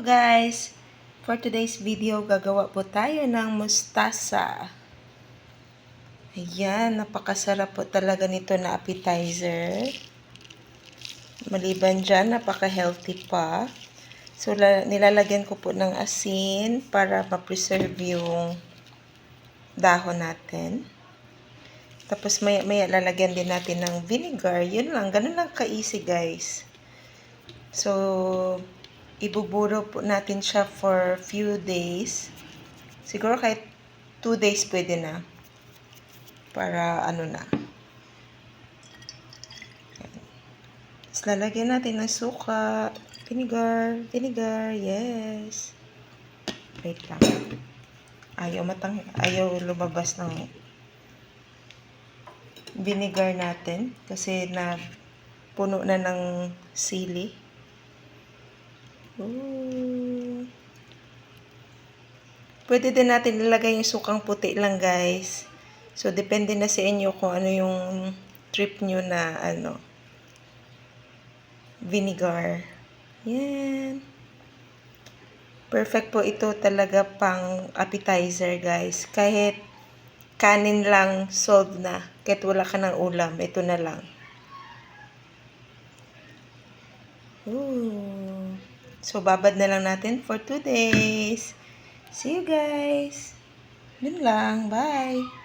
guys! For today's video, gagawa po tayo ng mustasa. Ayan, napakasarap po talaga nito na appetizer. Maliban dyan, napaka-healthy pa. So, nilalagyan ko po ng asin para ma-preserve yung dahon natin. Tapos maya-maya lalagyan din natin ng vinegar. Yun lang, ganun lang ka-easy guys. So, ibuburo po natin siya for few days. Siguro kahit 2 days pwede na. Para ano na. Tapos lalagyan natin ng suka. Vinegar, yes. Wait lang. Ayaw lumabas ng vinegar natin. Kasi na puno na ng sili. Ooh. Pwede din natin ilagay yung sukang puti lang guys. So, depende na sa inyo kung ano yung trip nyo na vinegar. Yan. Perfect po ito talaga pang appetizer guys. Kahit kanin lang, solve na. Kahit wala ka ng ulam, ito na lang. Ooh. So, babad na lang natin for 2 days. See you guys. Yun lang. Bye.